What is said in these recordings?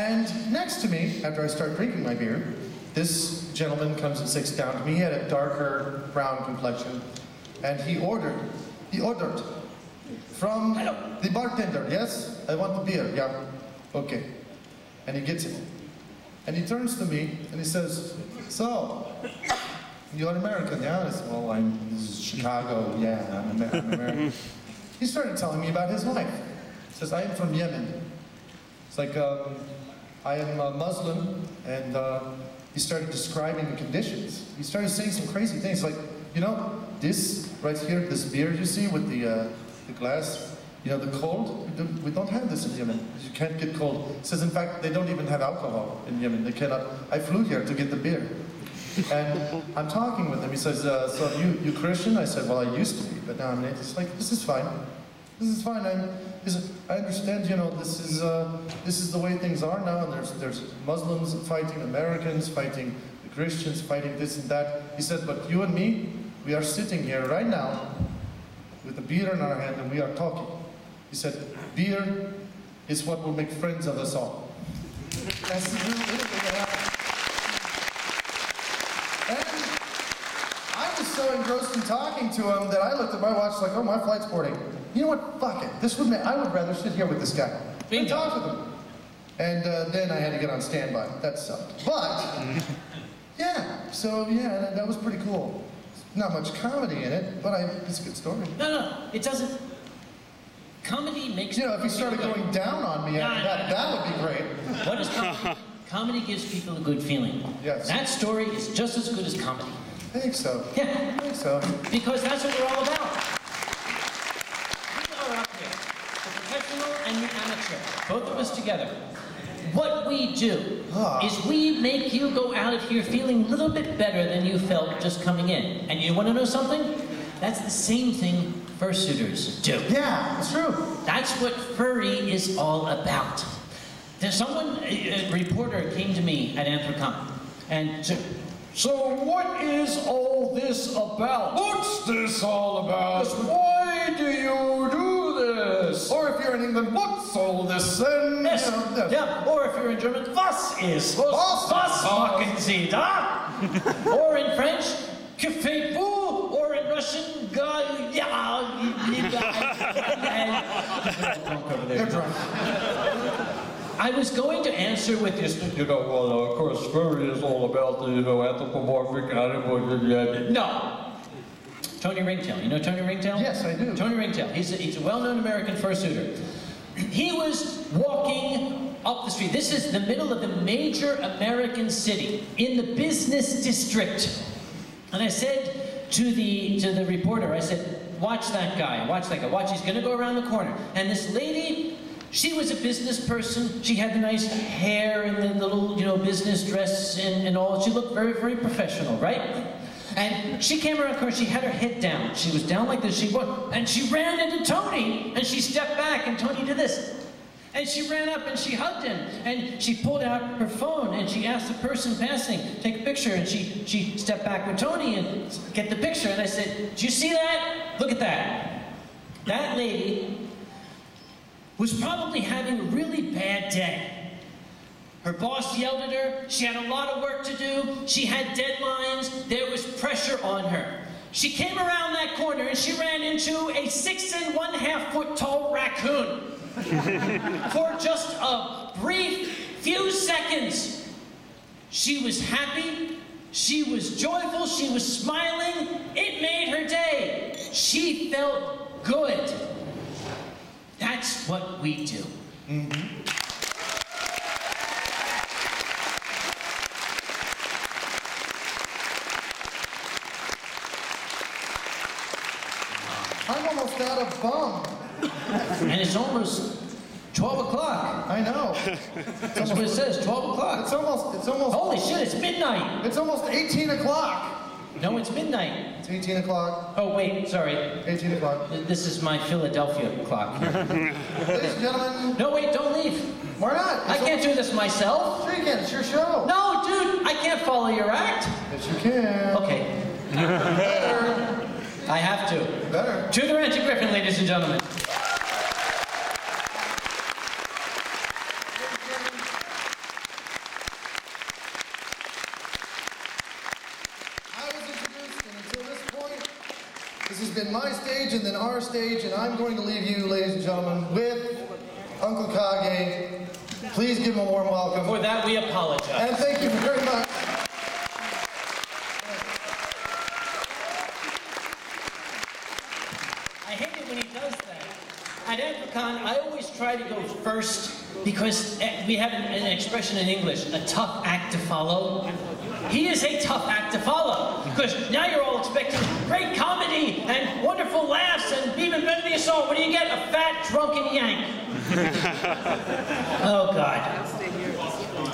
And next to me, after I start drinking my beer, this gentleman comes and sits down to me. He had a darker brown complexion, and he ordered from the bartender. Yes, I want the beer. Yeah, okay. And he gets it. And he turns to me and he says, "So, you're an American, yeah?" I said, "Well, this is Chicago. Yeah, I'm American." He started telling me about his life. He says, "I am from Yemen." It's like, I am a Muslim, and he started describing the conditions. He started saying some crazy things, like, you know, this right here, this beer you see with the glass, you know, the cold, we don't have this in Yemen. You can't get cold. He says, in fact, they don't even have alcohol in Yemen. They cannot. I flew here to get the beer. And I'm talking with him. He says, "So you Christian?" I said, "Well, I used to be, but now I'm an atheist." He's like, "This is fine. This is fine. I understand, you know, this is the way things are now, and there's Muslims fighting Americans, fighting the Christians, fighting this and that." He said, "But you and me, we are sitting here right now with a beer in our hand, and we are talking." He said, "Beer is what will make friends of us all." That's literally what happened. And I was so engrossed in talking to him that I looked at my watch like, "Oh, my flight's boarding. You know what? Fuck it. I would rather sit here with this guy and talk with him." And then I had to get on standby. That sucked. But, yeah. So, yeah, that was pretty cool. Not much comedy in it, but it's a good story. No, it doesn't. Comedy makes... You know, if he started going down on me after that would be great. What is comedy? Comedy gives people a good feeling. Yes. That story is just as good as comedy. I think so. Yeah. I think so. Because that's what we're all about. We are up here, the professional and the amateur, both of us together. What we do is we make you go out of here feeling a little bit better than you felt just coming in. And you want to know something? That's the same thing fursuiters do. Yeah, it's true. That's what furry is all about. There's someone, a reporter came to me at Anthropomorphism and said, "So what is all this about? What's this all about? Why do you do this? Or if you're in England, what's all this then?" Yes, you know, yeah, or if you're in German, was ist? Was machen Sie da? Or in French, que faites-vous? Or in Russian, They're drunk. I was going to answer with this, You know, well, of course, furry is all about the, you know, anthropomorphic animals. no. Tony Ringtail. You know Tony Ringtail? Yes, I do. Tony Ringtail. He's a well-known American fursuiter. He was walking up the street. This is the middle of the major American city in the business district. And I said to the reporter, I said, "Watch that guy. Watch that guy. Watch. He's going to go around the corner." And this lady, she was a business person. She had the nice hair and the little, you know, business dress and all. She looked very, very professional, right? And she came around the corner, she had her head down. She was down like this, and she ran into Tony, and she stepped back, and Tony did this. And she ran up, and she hugged him, and she pulled out her phone, and she asked the person passing, take a picture, and she stepped back with Tony and get the picture. And I said, "Do you see that? Look at that." That lady was probably having a really bad day. Her boss yelled at her, she had a lot of work to do, she had deadlines, there was pressure on her. She came around that corner and she ran into a 6 1/2 foot tall raccoon. For just a brief few seconds, she was happy, she was joyful, she was smiling, it made her day. She felt good. That's what we do. Mm-hmm. I'm almost out of bum. And it's almost 12 o'clock. I know. That's what it says, 12 o'clock. It's almost. Holy shit, it's midnight. It's almost 18 o'clock. No, it's midnight. It's 18 o'clock. Oh, wait, sorry. 18 o'clock. This is my Philadelphia clock. Ladies and gentlemen. No, wait, don't leave. Why not? I can't do this myself. Sure you can. It's your show. No, dude, I can't follow your act. Yes, you can. Okay. Better. I have to. Better. To the Ranting Gryphon, ladies and gentlemen. has been my stage and then our stage, and I'm going to leave you, ladies and gentlemen, with Uncle Kage. Please give him a warm welcome. For that, we apologize. And thank you very much. I hate it when he does that. At Anthropomorphism, I always try to go first because we have an expression in English, a tough act to follow. He is a tough act to follow because now you're all expecting great comedy and wonderful laughs and even better than you saw. What do you get? A fat, drunken yank. Oh, God.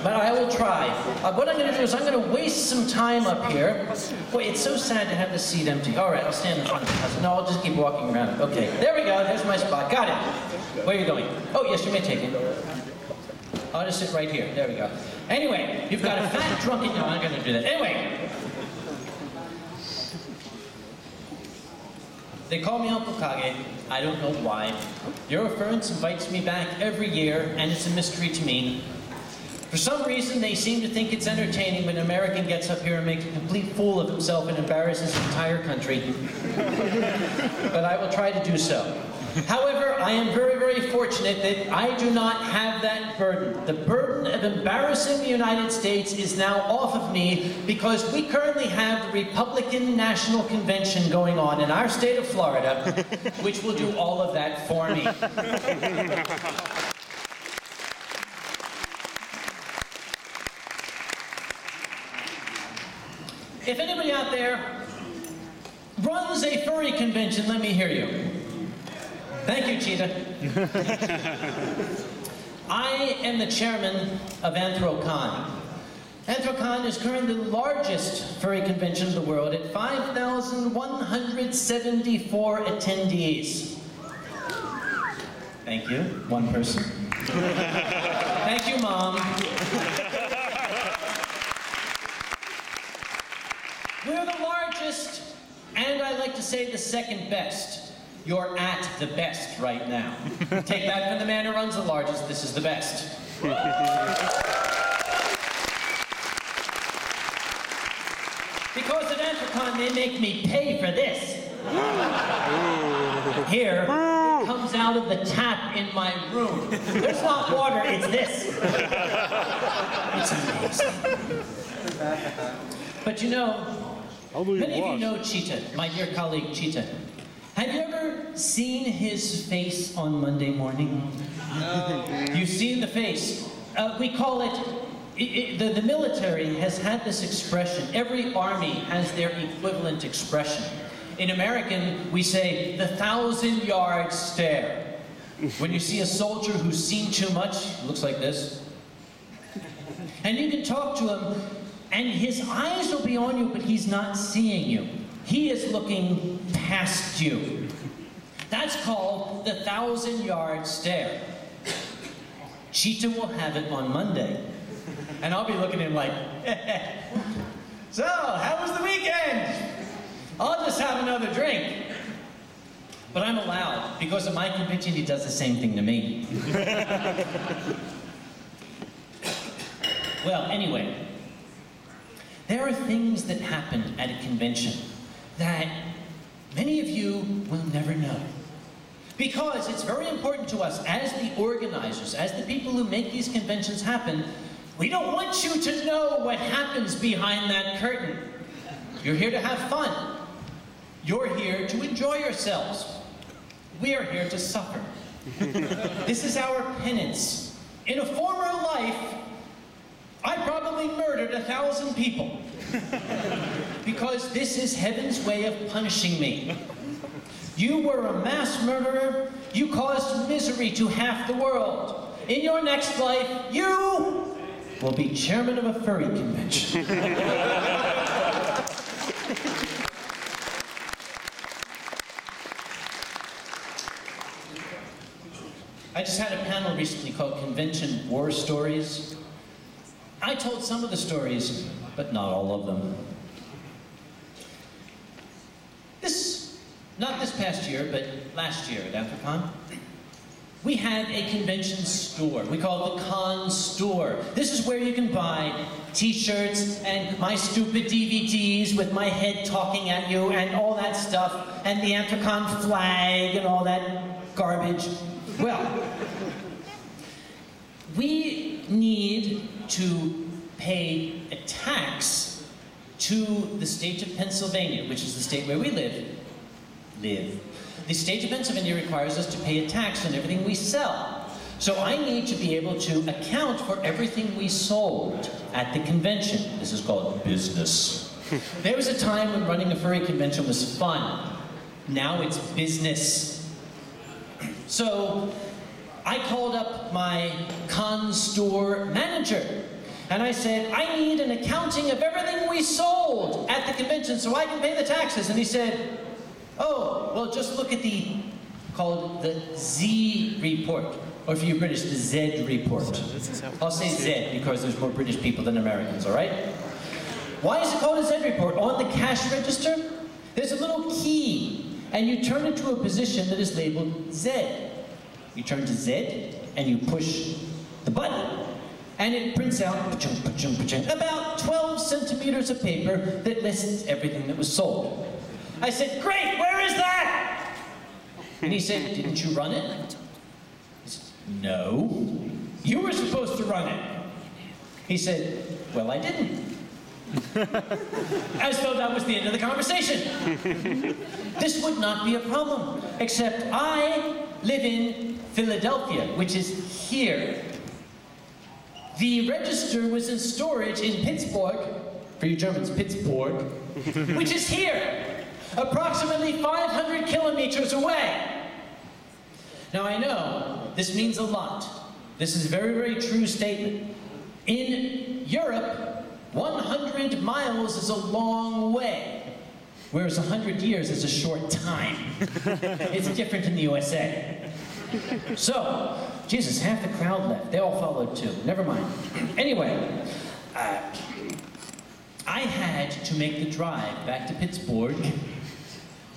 But I will try. What I'm going to do is I'm going to waste some time up here. Boy, it's so sad to have the seat empty. All right, I'll stand in front of the house. No, I'll just keep walking around. Okay, there we go. There's my spot. Got it. Where are you going? Oh, yes, you may take it. I'll just sit right here. There we go. Anyway, you've got a fat, drunken... No, I'm not going to do that. Anyway. They call me Uncle Kage. I don't know why. Eurofurence invites me back every year, and it's a mystery to me. For some reason, they seem to think it's entertaining when an American gets up here and makes a complete fool of himself and embarrasses his entire country. But I will try to do so. However, I am very, very fortunate that I do not have that burden. The burden of embarrassing the United States is now off of me because we currently have the Republican National Convention going on in our state of Florida, which will do all of that for me. If anybody out there runs a furry convention, let me hear you. Thank you, Cheetah. I am the chairman of Anthropomorphism. Anthropomorphism is currently the largest furry convention in the world at 5,174 attendees. Thank you, one person. Thank you, Mom. We're the largest, and I like to say the second best. You're at the best right now. Take that from the man who runs the largest. This is the best. Because at Anthropomorphism, they make me pay for this. Here, it comes out of the tap in my room. There's not water, it's this. It's amazing. But you know, many of you know Cheetah, my dear colleague Cheetah. Have you ever seen his face on Monday morning? No. You've seen the face. We call it, the military has had this expression. Every army has their equivalent expression. In American, we say, the 1,000-yard stare. When you see a soldier who's seen too much, it looks like this. And you can talk to him, and his eyes will be on you, but he's not seeing you. He is looking past you. That's called the 1,000-yard stare. Cheetah will have it on Monday. And I'll be looking at him like, so, how was the weekend? I'll just have another drink. But I'm allowed, because at my convention, he does the same thing to me. Well, anyway, there are things that happen at a convention that many of you will never know. Because it's very important to us as the organizers, as the people who make these conventions happen, we don't want you to know what happens behind that curtain. You're here to have fun. You're here to enjoy yourselves. We are here to suffer. This is our penance. In a former life, I probably murdered 1,000 people. Because this is heaven's way of punishing me. You were a mass murderer. You caused misery to half the world. In your next life, you will be chairman of a furry convention. I just had a panel recently called Convention War Stories. I told some of the stories, but not all of them. Not this past year, but last year at Anthropomorphism, we had a convention store. We call it the Con Store. This is where you can buy t-shirts and my stupid DVDs with my head talking at you and all that stuff, and the Anthropomorphism flag and all that garbage. Well, we need to pay a tax to the state of Pennsylvania, which is the state where we live. The state of Pennsylvania requires us to pay a tax on everything we sell. So I need to be able to account for everything we sold at the convention. This is called business. There was a time when running a furry convention was fun. Now it's business. So I called up my Con Store manager and I said, I need an accounting of everything we sold at the convention so I can pay the taxes. And he said, oh, well, just look at called the Z report. Or for you British, the Z report. I'll say Z because there's more British people than Americans, all right? Why is it called a Z report? On the cash register, there's a little key, and you turn it to a position that is labeled Z. You turn to Z, and you push the button, and it prints out about 12 centimeters of paper that lists everything that was sold. I said, great, where is that? And he said, didn't you run it? I said, no, you were supposed to run it. He said, well, I didn't. As though that was the end of the conversation. This would not be a problem, except I live in Philadelphia, which is here. The register was in storage in Pittsburgh, for you Germans, Pittsburgh, which is here, approximately 500 kilometers away. Now I know this means a lot. This is a very, very true statement. In Europe, 100 miles is a long way, whereas 100 years is a short time. It's different in the USA. So, Jesus, half the crowd left. They all followed too. Never mind. Anyway, I had to make the drive back to Pittsburgh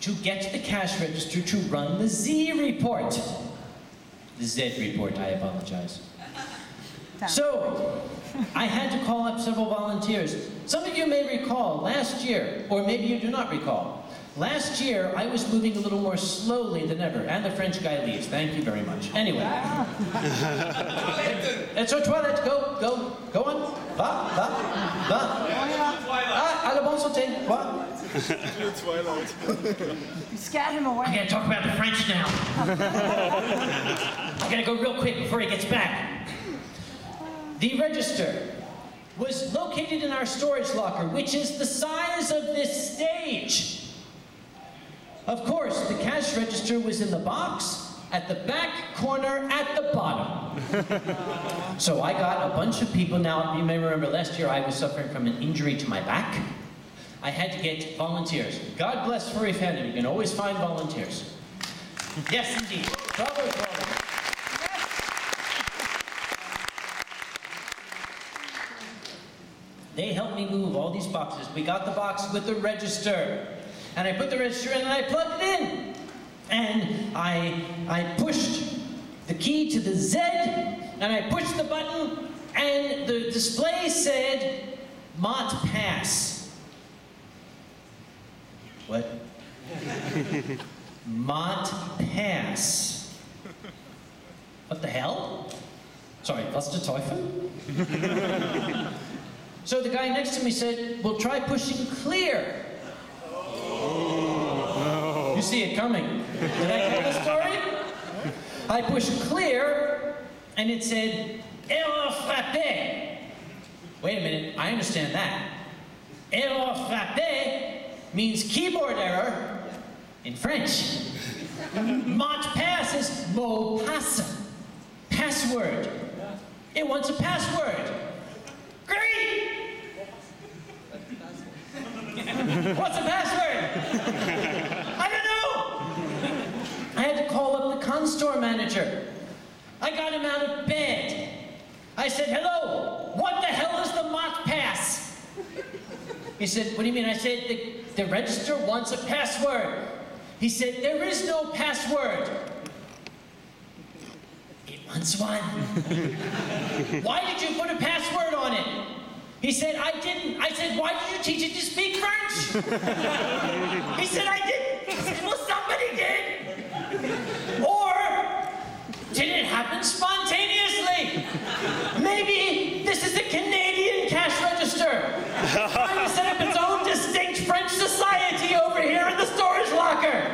to get to the cash register to run the Z report. The Z report, I apologize. So, I had to call up several volunteers. Some of you may recall, last year, or maybe you do not recall, last year I was moving a little more slowly than ever, and the French guy leaves. Thank you very much. Anyway. It's your toilet. Go on. Va. À la bonne santé. What? You scared him away. I gotta talk about the French now. I gotta go real quick before he gets back. The register was located in our storage locker, which is the size of this stage. Of course, the cash register was in the box at the back corner at the bottom. So I got a bunch of people. Now, you may remember last year I was suffering from an injury to my back. I had to get volunteers. God bless furry fandom. You can always find volunteers. Yes, indeed. Bravo, bravo. They helped me move all these boxes. We got the box with the register. And I put the register in and I plugged it in. And I pushed the key to the Z, and I pushed the button, and the display said, Mott Pass. What? Mott Pass. What the hell? Sorry, was der Teufel? So the guy next to me said, well, try pushing clear. Oh. You see it coming. Did I tell the story? I pushed clear, and it said, erreur frappée. Wait a minute, I understand that. Erreur frappée means keyboard error in French. Mot passe is mot passe. Password. It wants a password. Great! What's the password? I don't know! I had to call up the con store manager. I got him out of bed. I said, hello, what the hell is the Mott Pass? He said, what do you mean? I said, the register wants a password. He said, there is no password. Swan. Why did you put a password on it? He said, I didn't. I said, why did you teach it to speak French? He said, I didn't. I said, well, somebody did. Or did it happen spontaneously? Maybe this is the Canadian cash register. Trying to set up its own distinct French society over here in the storage locker.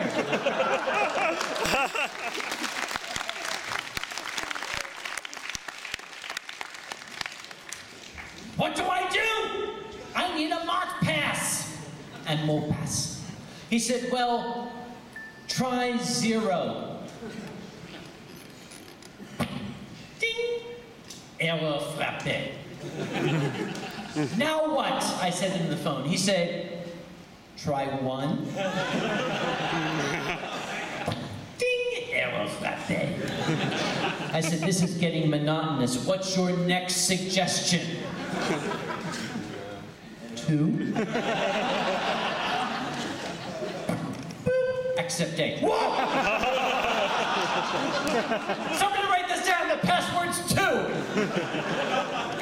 What do I do? I need a mock pass. And more pass. He said, well, try 0. Ding! Error frappé. Now what? I said in the phone. He said, try 1. Ding! Error frappé. I said, this is getting monotonous. What's your next suggestion? 2. Acceptate. Whoa! Somebody write this down. The password's 2.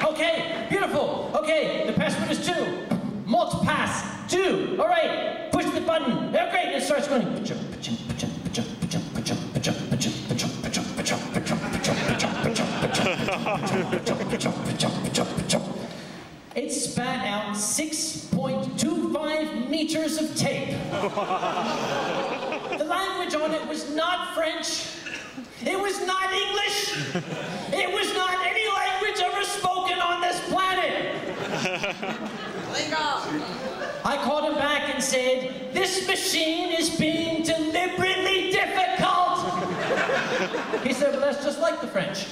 Okay, beautiful. Okay, the password is 2. Malt pass 2. All right, push the button. Yeah, great. It starts going. It spat out 6.25 meters of tape. The language on it was not French. It was not English. It was not any language ever spoken on this planet. I called him back and said, this machine is being deliberately difficult. He said, well, that's just like the French.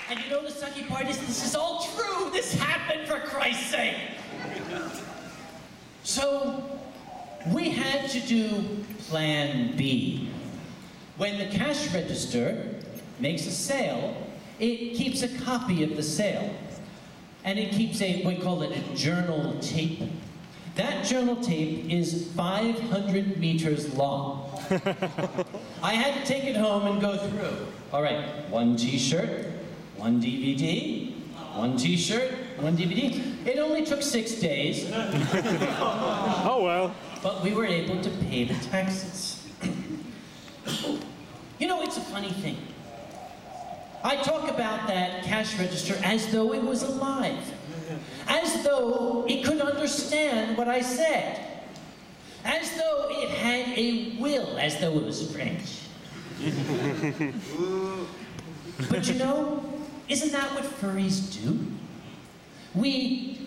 And you know the sucky part is this is all true. This happened, for Christ's sake. So we had to do plan B. When the cash register makes a sale, it keeps a copy of the sale. And it keeps we call it a journal tape. That journal tape is 500 meters long. I had to take it home and go through. All right, 1 t-shirt, 1 DVD, 1 t-shirt, 1 DVD. It only took 6 days. Oh well. But we were able to pay the taxes. You know, it's a funny thing. I talk about that cash register as though it was alive. As though it could understand what I said. As though it had a will, as though it was French. But you know, isn't that what furries do? We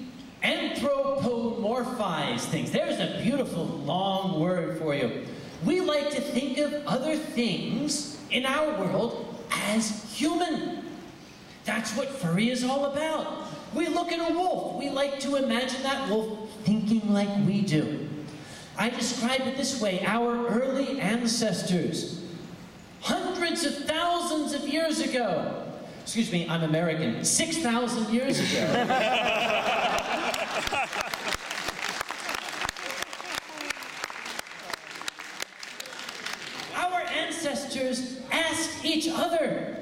anthropomorphize things. There's a beautiful long word for you. We like to think of other things in our world as human. That's what furry is all about. We look at a wolf. We like to imagine that wolf thinking like we do. I describe it this way. Our early ancestors, hundreds of thousands of years ago, excuse me, I'm American, 6,000 years ago. Our ancestors asked each other,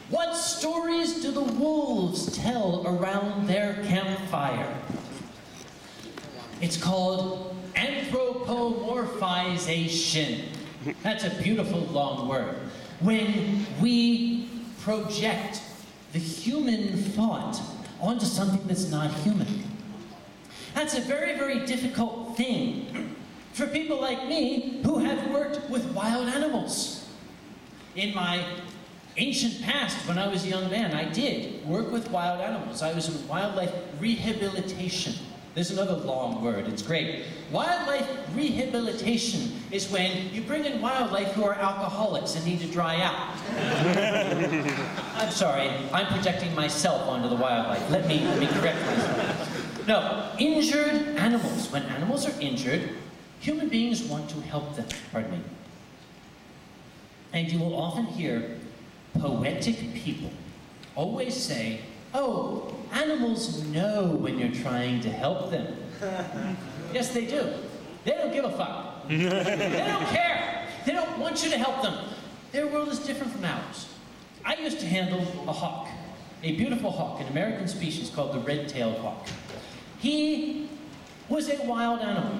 what stories do the wolves tell around their campfire? It's called anthropomorphization. That's a beautiful long word. When we project the human thought onto something that's not human. That's a very, very difficult thing for people like me who have worked with wild animals. In my ancient past, when I was a young man, I did work with wild animals. I was in wildlife rehabilitation. There's another long word, it's great. Wildlife rehabilitation is when you bring in wildlife who are alcoholics and need to dry out. I'm sorry, I'm projecting myself onto the wildlife. Let me correct myself. No, injured animals. When animals are injured, human beings want to help them. Pardon me. And you will often hear poetic people always say, oh, animals know when you're trying to help them. Yes, they do. They don't give a fuck. They don't care. They don't want you to help them. Their world is different from ours. I used to handle a hawk, a beautiful hawk, an American species called the red-tailed hawk. He was a wild animal.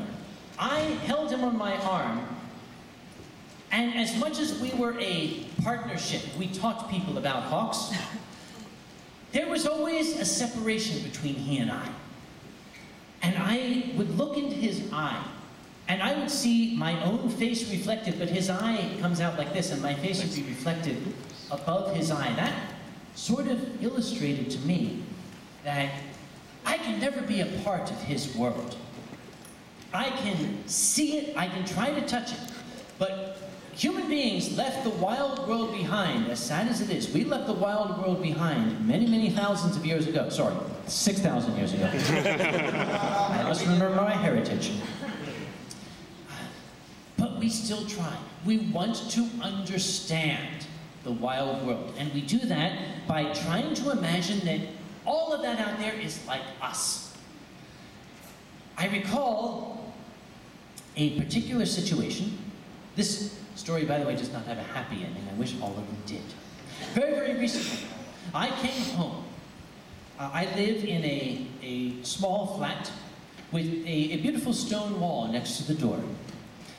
I held him on my arm, and as much as we were a partnership, we taught people about hawks, there was always a separation between he and I. And I would look into his eye, and I would see my own face reflected, but his eye comes out like this, and my face would be reflected above his eye. That sort of illustrated to me that I can never be a part of his world. I can see it, I can try to touch it, but human beings left the wild world behind, as sad as it is. We left the wild world behind many, many thousands of years ago. Sorry, 6,000 years ago. I must remember my heritage. But we still try. We want to understand the wild world, and we do that by trying to imagine that all of that out there is like us. I recall a particular situation. This story, by the way, does not have a happy ending. I wish all of them did. Very, very recently, I came home. I live in a small flat with a beautiful stone wall next to the door.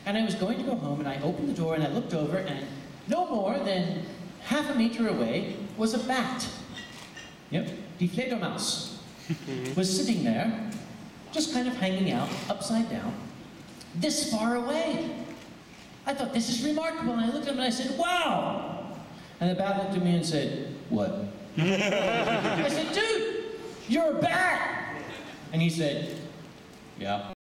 And I was going to go home, and I opened the door, and I looked over, and no more than half a meter away was a bat. Yep, die Fledermaus was sitting there, just kind of hanging out, upside down, this far away. I thought, this is remarkable, and I looked at him and I said, wow! And the bat looked at me and said, what? I said, dude, you're a bat! And he said, yeah.